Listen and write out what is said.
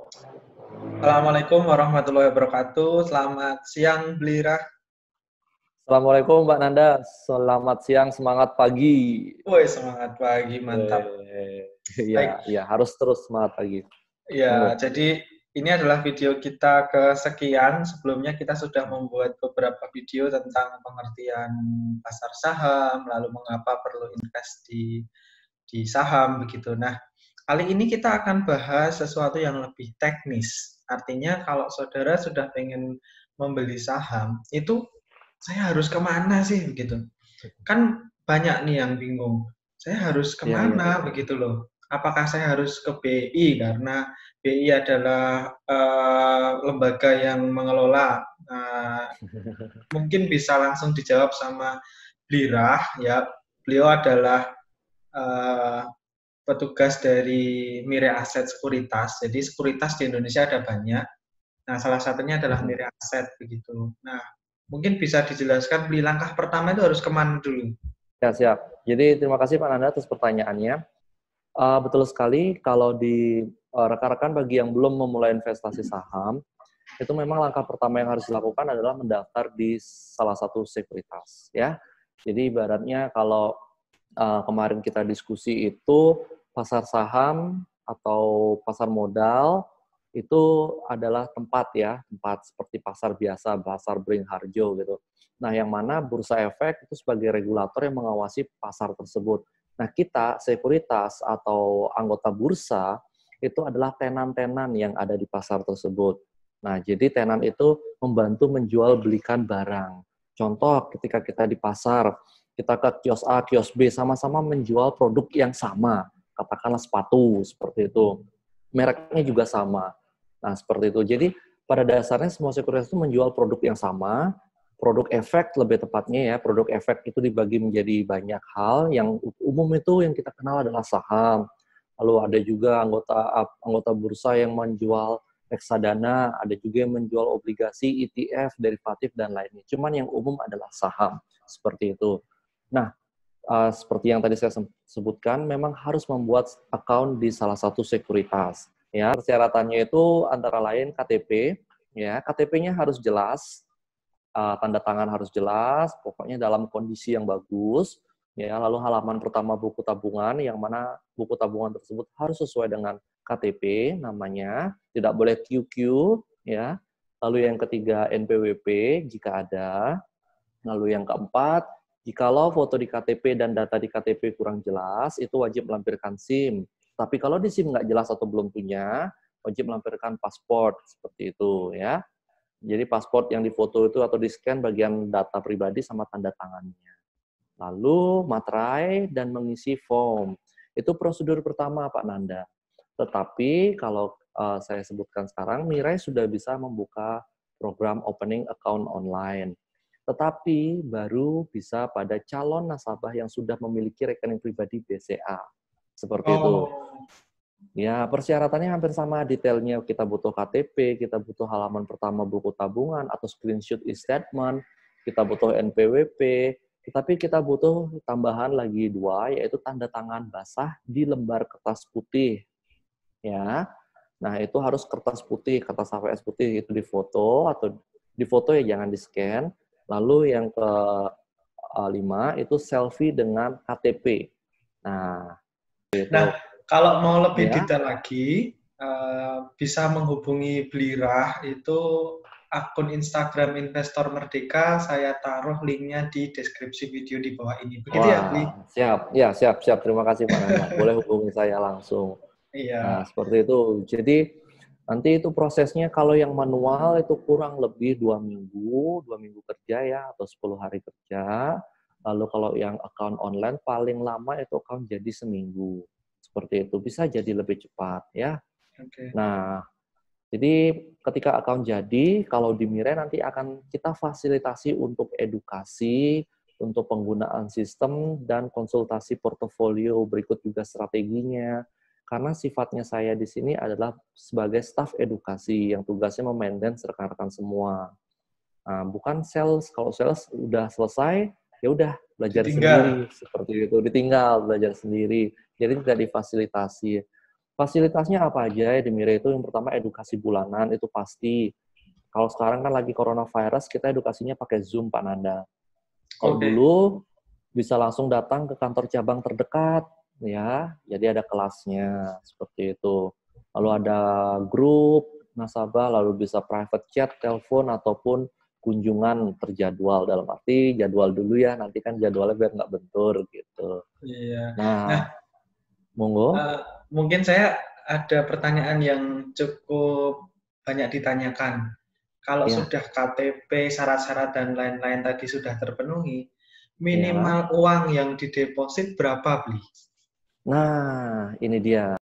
Assalamualaikum warahmatullahi wabarakatuh. Selamat siang, Blira. Assalamualaikum Mbak Nanda, selamat siang, semangat pagi. Woi, semangat pagi, mantap. Baik, Ya, harus terus semangat pagi. ya, Monggo. jadi ini adalah video kita kesekian. Sebelumnya kita sudah membuat beberapa video tentang pengertian pasar saham, lalu mengapa perlu invest di saham begitu. Nah, kali ini kita akan bahas sesuatu yang lebih teknis. Artinya kalau saudara sudah pengen membeli saham, itu saya harus kemana sih begitu? Kan banyak nih yang bingung. Saya harus Ya, ya, kemana begitu loh? Apakah saya harus ke BI karena BI adalah lembaga yang mengelola? Mungkin bisa langsung dijawab sama Blirah ya. Beliau adalah eh, petugas dari Mire Aset Sekuritas. Jadi sekuritas di Indonesia ada banyak. Nah, salah satunya adalah Mire Aset begitu. Nah, mungkin bisa dijelaskan beli langkah pertama itu harus kemana dulu? Ya, siap. Jadi terima kasih Pak Nanda atas pertanyaannya. Betul sekali kalau di rekan-rekan bagi yang belum memulai investasi saham, itu memang langkah pertama yang harus dilakukan adalah mendaftar di salah satu sekuritas. Ya, jadi ibaratnya kalau kemarin kita diskusi itu pasar saham atau pasar modal itu adalah tempat ya, tempat seperti pasar biasa, pasar Beringharjo gitu. Nah, yang mana Bursa Efek itu sebagai regulator yang mengawasi pasar tersebut. Nah, kita sekuritas atau anggota bursa itu adalah tenan-tenan yang ada di pasar tersebut. Nah, jadi tenan itu membantu menjual belikan barang. Contoh, ketika kita di pasar, kita ke kios A, kios B, sama-sama menjual produk yang sama. Katakanlah sepatu, seperti itu. Mereknya juga sama. Nah, seperti itu. Jadi, pada dasarnya semua sekuritas itu menjual produk yang sama, produk efek lebih tepatnya ya, produk efek itu dibagi menjadi banyak hal, yang umum itu yang kita kenal adalah saham. Lalu ada juga anggota bursa yang menjual reksadana, ada juga yang menjual obligasi, ETF, derivatif, dan lainnya. Cuman yang umum adalah saham, seperti itu. Nah, seperti yang tadi saya sebutkan, memang harus membuat account di salah satu sekuritas. Ya, persyaratannya itu antara lain KTP, ya, KTP-nya harus jelas, tanda tangan harus jelas, pokoknya dalam kondisi yang bagus, ya. Lalu halaman pertama buku tabungan, yang mana buku tabungan tersebut harus sesuai dengan KTP namanya, tidak boleh QQ, ya. Lalu yang ketiga NPWP jika ada. Lalu yang keempat, jikalau foto di KTP dan data di KTP kurang jelas, itu wajib melampirkan SIM. Tapi kalau di SIM nggak jelas atau belum punya, wajib melampirkan paspor, seperti itu ya. Jadi paspor yang difoto itu atau di-scan bagian data pribadi sama tanda tangannya. Lalu materai dan mengisi form. Itu prosedur pertama Pak Nanda. Tetapi kalau saya sebutkan sekarang, Mirai sudah bisa membuka program opening account online. Tetapi baru bisa pada calon nasabah yang sudah memiliki rekening pribadi BCA. Seperti itu. Oh, Ya, persyaratannya hampir sama detailnya. Kita butuh KTP, kita butuh halaman pertama buku tabungan atau screenshot e-statement, kita butuh NPWP, tetapi kita butuh tambahan lagi dua, yaitu tanda tangan basah di lembar kertas putih. Ya, nah itu harus kertas putih, kertas HVS putih itu difoto atau difoto ya jangan di-scan. Lalu yang kelima itu selfie dengan KTP. Nah, itu nah, kalau mau lebih ya. detail lagi, bisa menghubungi Blirah itu akun Instagram Investor Merdeka, saya taruh linknya di deskripsi video di bawah ini. Begitu ya, Bli? Wah, siap. Ya, siap, siap. Terima kasih Pak Nanda. Boleh hubungi saya langsung. Nah, Iya, seperti itu. Jadi, nanti itu prosesnya kalau yang manual itu kurang lebih 2 minggu kerja ya, atau 10 hari kerja. Lalu kalau yang account online paling lama itu account jadi seminggu. Seperti itu. Bisa jadi lebih cepat ya. oke. Nah, jadi ketika account jadi, kalau di Mirai nanti akan kita fasilitasi untuk edukasi, untuk penggunaan sistem, dan konsultasi portofolio, berikut juga strateginya. Karena sifatnya saya di sini adalah sebagai staf edukasi yang tugasnya memainten rekan-rekan semua. Nah, bukan sales, kalau sales udah selesai, ya udah belajar Ditinggal. sendiri, seperti itu, ditinggal belajar sendiri. Jadi tidak difasilitasi. Fasilitasnya apa aja ya di Mire itu? Yang pertama edukasi bulanan, itu pasti. Kalau sekarang kan lagi coronavirus, kita edukasinya pakai Zoom, Pak Nanda. Kalau Oke. dulu bisa langsung datang ke kantor cabang terdekat, ya. Jadi ada kelasnya, seperti itu. Lalu ada grup nasabah, lalu bisa private chat, telepon, ataupun kunjungan terjadwal. Dalam arti jadwal dulu ya, nanti kan jadwalnya biar nggak bentur gitu. Iya. Nah, Nah, monggo. eh, mungkin saya ada pertanyaan yang cukup banyak ditanyakan. Kalau Ya, sudah KTP, syarat-syarat dan lain-lain tadi sudah terpenuhi, ya. minimal uang yang dideposit berapa, Bli? Nah, ini dia.